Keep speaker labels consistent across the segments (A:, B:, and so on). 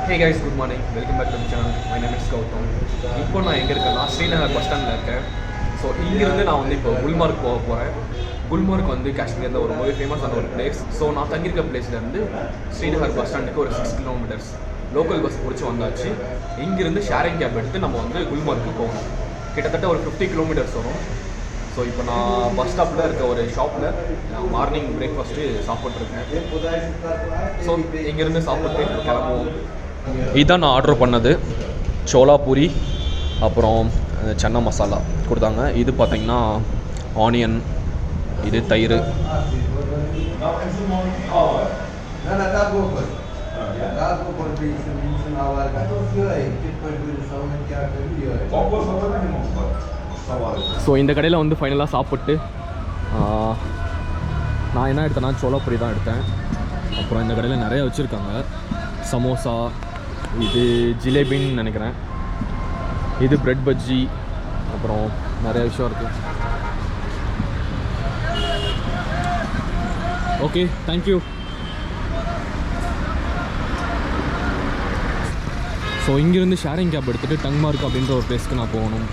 A: Hey guys, good morning. Welcome back to the channel. My name is Gautam. இப்போ நான் எங்கே இருக்கேன்னா Srinagar bus ஸ்டாண்டில் இருக்கேன். ஸோ இங்கேருந்து நான் வந்து இப்போ குல்மார்க் போக போகிறேன். குல்மார்க் வந்து காஷ்மீரில் ஒரு ரொம்ப ஃபேமஸான ஒரு பிளேஸ். ஸோ நான் தங்கியிருக்க பிளேஸ்லேருந்து ஸ்ரீநகர் பஸ் ஸ்டாண்டுக்கு ஒரு 6 கிலோமீட்டர்ஸ் லோக்கல் பஸ் பிடிச்சி வந்தாச்சு. இங்கேருந்து ஷேரிங் கேப் எடுத்து நம்ம வந்து குல்மார்க்கு போகணும். கிட்டத்தட்ட ஒரு 50 கிலோமீட்டர்ஸ் வரும். ஸோ இப்போ நான் பஸ் ஸ்டாப்பில் இருக்க ஒரு ஷாப்பில் நான் மார்னிங் பிரேக்ஃபாஸ்ட்டு சாப்பிட்ருக்கேன். ஸோ இங்கேருந்து சாப்பிட்டு கிளம்புவோம். இதுதான் நான் ஆர்டர் பண்ணது. சோலா பூரி அப்புறம் சன்னா மசாலா கொடுத்தாங்க. இது பார்த்திங்கன்னா ஆனியன், இது தயிர். ஸோ இந்த கடையில் வந்து ஃபைனலாக சாப்பிட்டு நான் என்ன எடுத்தேன்னா சோலா பூரி தான் எடுத்தேன். அப்புறம் இந்த கடையில் நிறையா வச்சுருக்காங்க. சமோசா, இது ஜிலேபின்னு நினைக்கிறேன், இது பிரெட் பஜ்ஜி, அப்புறம் நிறைய விஷயம் இருக்குது. Okay, thank you. ஸோ இங்கேருந்து ஷேரிங் கேப் எடுத்துகிட்டு டங்மார்க் அப்படின்ற ஒரு பிளேஸ்க்கு நான் போகணும்.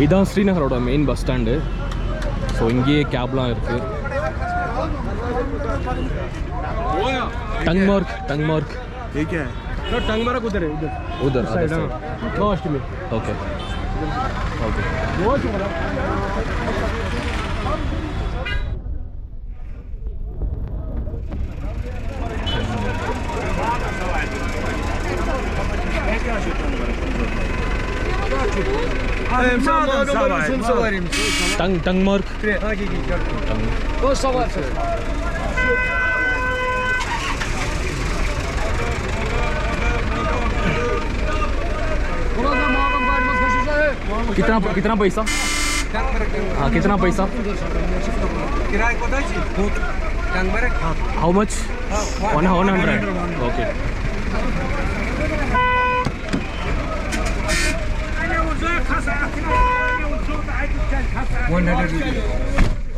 A: இதுதான் ஸ்ரீநகரோட மெயின் பஸ் ஸ்டாண்டு. ஸோ இங்கேயே கேப்லாம் இருக்குது. टंगमार्क ठीक है. टंगमार्क उधर है, उधर साइड लास्ट में. Okay okay. टंगमार्क कितना पैसा? हाँ, कितना पैसा? How much? 100. Okay.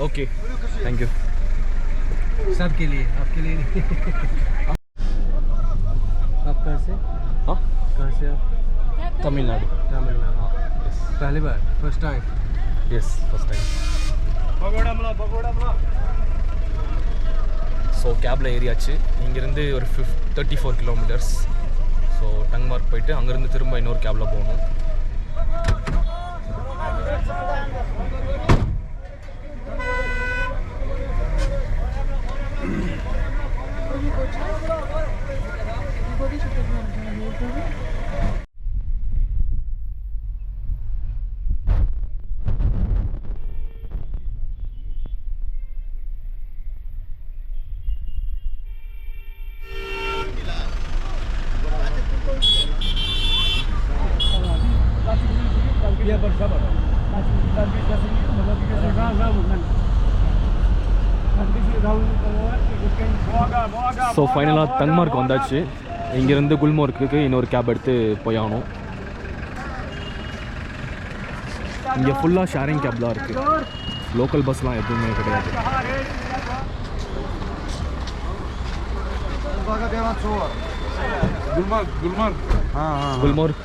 A: Okay, thank you.
B: सबके लिए, आपके लिए नहीं. आप कहाँ से?
A: हाँ,
B: कहाँ से आप?
A: तमिलनाडु.
B: पहली बार, first time?
A: Yes, first time. So கேபில் ஏறியாச்சு. இங்கேருந்து ஒரு 34 கிலோமீட்டர்ஸ். ஸோ டங்மார்க் போயிட்டு அங்கேருந்து திரும்ப இன்னொரு கேபில் போகணும். ஸோ ஃபைனலாக டங்மார்க் வந்தாச்சு. இங்கேருந்து குல்மோர்க்கு இன்னொரு கேப் எடுத்து போய் ஆகணும். இங்கே ஃபுல்லாக ஷேரிங் கேப் தான் இருக்குது. லோக்கல் பஸ்லாம் எதுவுமே கிடையாது.
B: गुलमर्ग. हाँ हाँ,
A: गुलमोर्ग.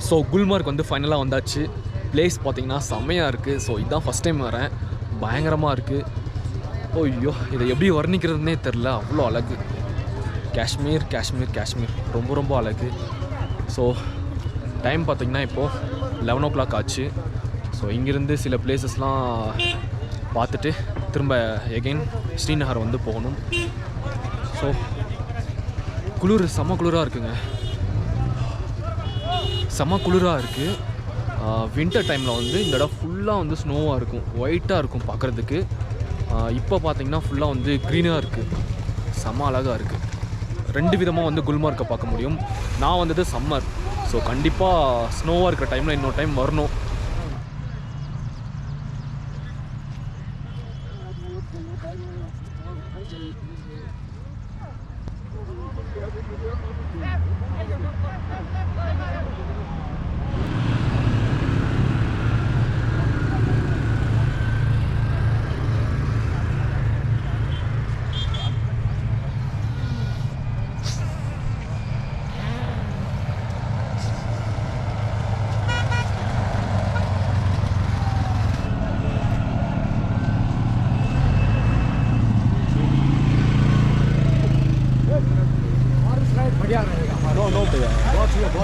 A: ஸோ குல்மார்க் வந்து ஃபைனலாக வந்தாச்சு. பிளேஸ் பார்த்தீங்கன்னா செம்மையாக இருக்குது. ஸோ இதுதான் ஃபஸ்ட் டைம் வரேன். பயங்கரமாக இருக்குது. ஐயோ இதை எப்படி வர்ணிக்கிறதுனே தெரில, அவ்வளோ அழகு. காஷ்மீர் காஷ்மீர் காஷ்மீர் ரொம்ப ரொம்ப அழகு. ஸோ டைம் பார்த்திங்கன்னா இப்போது 11 o'clock ஆச்சு. ஸோ இங்கேருந்து சில பிளேசஸ்லாம் பார்த்துட்டு திரும்ப எகெயின் ஸ்ரீநகர் வந்து போகணும். ஸோ குளிர் செம்ம குளிராக இருக்குங்க, செம்ம குளிராக இருக்குது. வின்டர் டைமில் வந்து இந்த இடம் ஃபுல்லாக வந்து ஸ்னோவாக இருக்கும், ஒயிட்டாக இருக்கும் பார்க்குறதுக்கு. இப்போ பார்த்திங்கன்னா ஃபுல்லாக வந்து க்ரீனாக இருக்குது, செம்ம அழகாக இருக்குது. 2 விதமாக வந்து குல்மார்க்கை பார்க்க முடியும். நான் வந்தது சம்மர். ஸோ கண்டிப்பாக ஸ்னோவாக இருக்கிற டைமில் இன்னொரு டைம் வரணும்.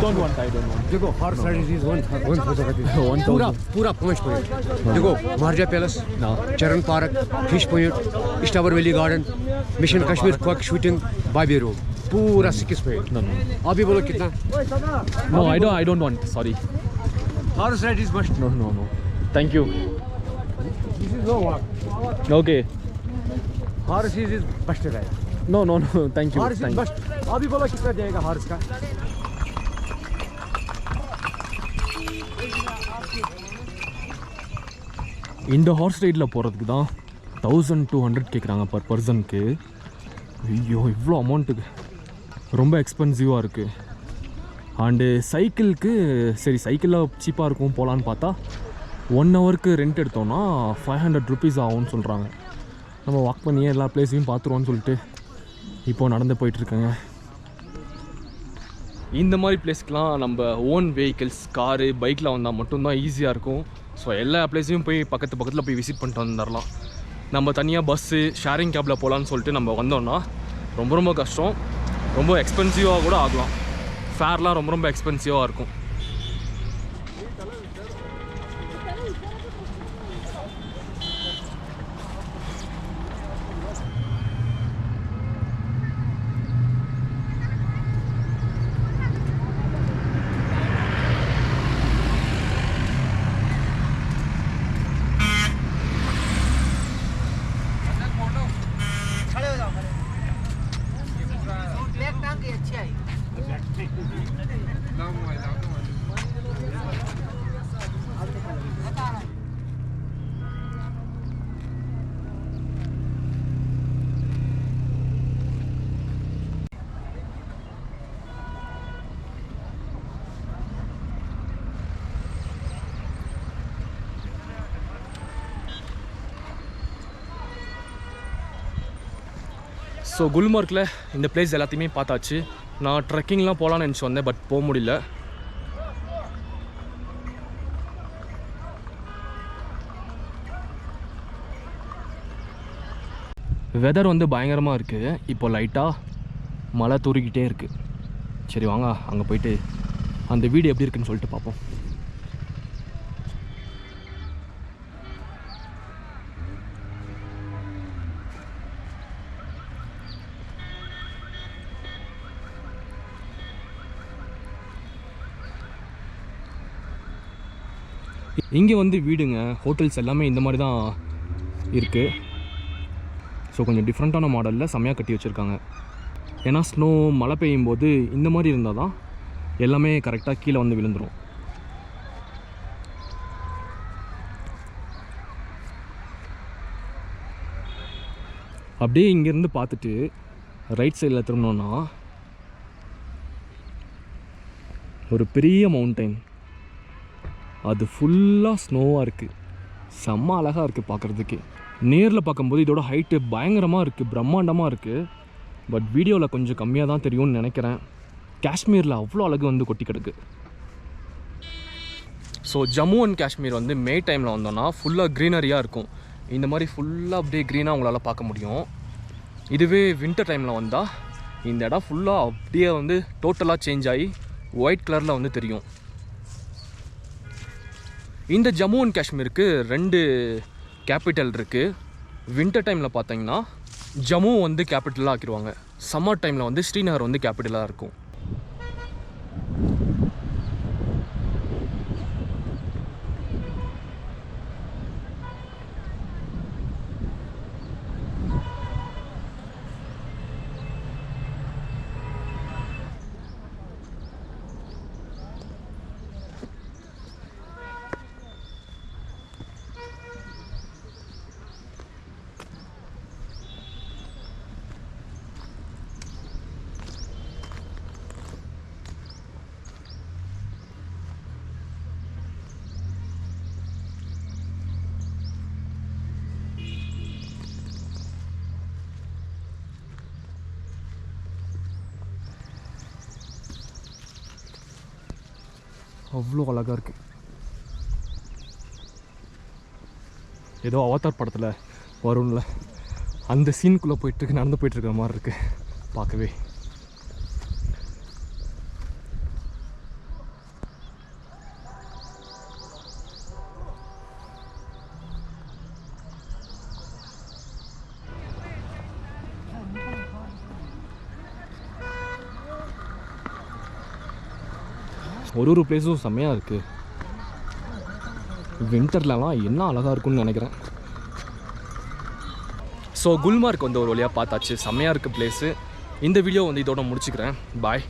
A: Don't want.
C: देखो horse ride is one photography पूरा 5 पॉइंट. देखो महाराजा पैलेस, चरण park, fish point, strawberry valley garden, mission Kashmir क्वाक शूटिंग, बाबी रोड, पूरा 6 पॉइंट. अभी बोलो कितना?
A: No, I don't want. Sorry.
C: Horse ride is must.
A: No. Thank you.
C: This is no walk.
A: Okay.
C: Horse is best ride.
A: No. Thank you.
C: Horse is best. अभी बोलो कितना जाएगा horse का?
A: இந்த ஹார்ஸ் ரைடில் போகிறதுக்கு தான் 1200 கேட்குறாங்க பர் பர்சனுக்கு. ஐயோ இவ்வளோ அமௌண்ட்டுக்கு ரொம்ப எக்ஸ்பென்சிவாக இருக்குது. அண்டு சைக்கிளுக்கு சரி சைக்கிளில் சீப்பாக இருக்கும் போகலான்னு பார்த்தா 1 ஹவருக்கு ரெண்ட் எடுத்தோன்னா 500 rupees ஆகும்னு சொல்கிறாங்க. நம்ம வாக் பண்ணியே எல்லா பிளேஸையும் பார்த்துருவோன்னு சொல்லிட்டு இப்போது நடந்து போயிட்டுருக்கேங்க. இந்த மாதிரி பிளேஸ்க்கெலாம் நம்ம ஓன் வெஹிக்கிள்ஸ் காரு பைக்கில் வந்தால் மட்டும்தான் ஈஸியாக இருக்கும். ஸோ எல்லா பிளேஸையும் போய் பக்கத்தில் போய் விசிட் பண்ணிட்டு வந்துடலாம். நம்ம தனியாக பஸ்ஸு ஷேரிங் கேபில் போகலான்னு சொல்லிட்டு நம்ம வந்தோம்னா ரொம்ப கஷ்டம், ரொம்ப எக்ஸ்பென்சிவாக கூட ஆகலாம். ஃபேர்லாம் ரொம்ப எக்ஸ்பென்சிவாக இருக்கும். ஸோ குல்மார்க்கில் இந்த பிளேஸ் எல்லாத்தையுமே பார்த்தாச்சு. நான் ட்ரெக்கிங்லாம் போகலான்னு நினச்சி வந்தேன், பட் போக முடியல. வெதர் வந்து பயங்கரமாக இருக்குது. இப்போ லைட்டாக மழை தூறிக்கிட்டே இருக்குது. சரி வாங்க அங்கே போயிட்டு அந்த வீடு எப்படி இருக்குன்னு சொல்லிட்டு பார்ப்போம். இங்கே வந்து வீடுங்க, ஹோட்டல்ஸ் எல்லாமே இந்த மாதிரி தான் இருக்குது. ஸோ கொஞ்சம் டிஃப்ரெண்ட்டான மாடலில் செம்மையாக கட்டி வச்சுருக்காங்க. ஏன்னா ஸ்னோ மழை பெய்யும் போது இந்த மாதிரி இருந்தால் தான் எல்லாமே கரெக்டாக கீழே வந்து விழுந்துடும். அப்படியே இங்கேருந்து பார்த்துட்டு ரைட் சைடில் திரும்பினோன்னா ஒரு பெரிய மவுண்டைன், அது ஃபுல்லாக ஸ்னோவாக இருக்குது. செம்ம அழகாக இருக்குது பார்க்குறதுக்கு. நேரில் பார்க்கும்போது இதோட ஹைட்டு பயங்கரமாக இருக்குது, பிரம்மாண்டமாக இருக்குது. பட் வீடியோவில் கொஞ்சம் கம்மியாக தான் தெரியும்னு நினைக்கிறேன். காஷ்மீரில் அவ்வளோ அழகு வந்து கொட்டி கிடக்கு. ஸோ ஜம்மு அண்ட் காஷ்மீர் வந்து மே டைமில் வந்தோன்னா ஃபுல்லாக க்ரீனரியாக இருக்கும். இந்த மாதிரி ஃபுல்லாக அப்படியே க்ரீனாக உங்களால் பார்க்க முடியும். இதுவே வின்டர் டைமில் வந்தால் இந்த இடம் ஃபுல்லாக அப்படியே வந்து டோட்டலாக சேஞ்ச் ஆகி ஒயிட் கலரில் வந்து தெரியும். இந்த ஜம்மு அண்ட் காஷ்மீருக்கு 2 கேபிட்டல் இருக்குது. வின்டர் டைமில் பார்த்தீங்கன்னா ஜம்மு வந்து கேபிட்டலாக ஆக்கிடுவாங்க. சம்மர் டைமில் வந்து ஸ்ரீநகர் வந்து கேபிட்டலாக இருக்கும். அவ்வளோ அழகாக இருக்குது. ஏதோ அவதார் படத்தில் வரும்ல அந்த சீனுக்குள்ளே போயிட்டுருக்கு, நடந்து போயிட்டுருக்கிற மாதிரி இருக்குது பார்க்கவே. ஒரு பிளேஸும் செம்மையாக இருக்குது. வின்டர்லலாம் என்ன அழகாக இருக்கும்னு நினைக்கிறேன். ஸோ குல்மார்க் வந்து ஒரு வழியாக பார்த்தாச்சு. செம்மையாக இருக்குது பிளேஸு. இந்த வீடியோ வந்து இதோட முடிச்சுக்கிறேன். பாய்.